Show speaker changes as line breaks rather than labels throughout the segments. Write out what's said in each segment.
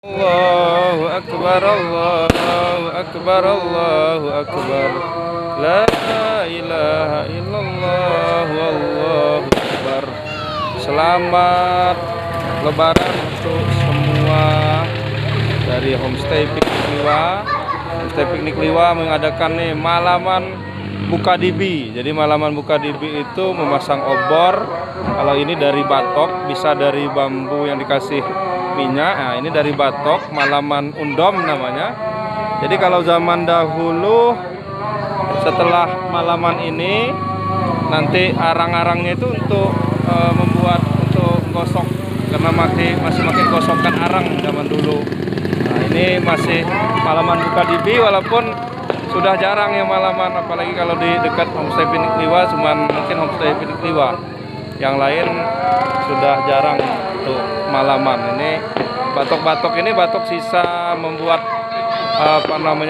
Allahu Akbar, Allahu Akbar, Allahu Akbar. La ilaha illallah, Allahu Akbar. Selamat Lebaran untuk semua dari Homestay Piknik Liwa. Homestay Piknik Liwa mengadakan nih malaman buka dibi. Jadi malaman buka dibi itu memasang obor. Kalau ini dari batok, bisa dari bambu yang dikasih minyak. Nah, ini dari batok, malaman undom namanya. Jadi kalau zaman dahulu setelah malaman ini nanti arang-arangnya itu untuk membuat untuk gosok, karena masih pakai gosokan arang zaman dulu. Nah, ini masih malaman buka dibi, walaupun sudah jarang yang malaman, apalagi kalau di dekat Homestay Piknik Liwa, cuman mungkin Homestay Piknik Liwa. Yang lain sudah jarang untuk malaman. Ini batok-batok ini batok sisa membuat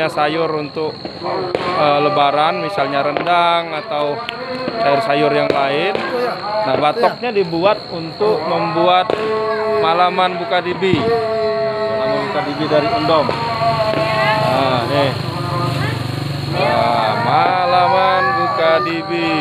sayur untuk Lebaran, misalnya rendang atau sayur-sayur yang lain. Nah, batoknya dibuat untuk membuat malaman buka dibi. Malaman buka dibi dari undom. Nah, nih. Nah, malaman buka dibi.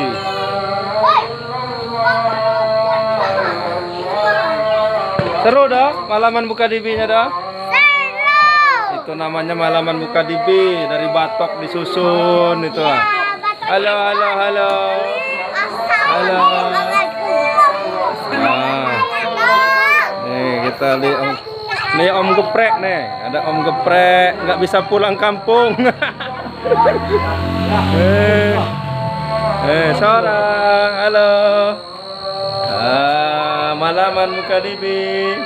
Seru dah malaman buka dibinya dah. Seru. Itu namanya malaman buka dibi, dari batok disusun itu. Ya, halo, halo, halo. Halo. Nah, nih kita lihat. Nih Om Geprek nih, ada Om Geprek, nggak bisa pulang kampung. Seorang, halo. Malaman buka dibi.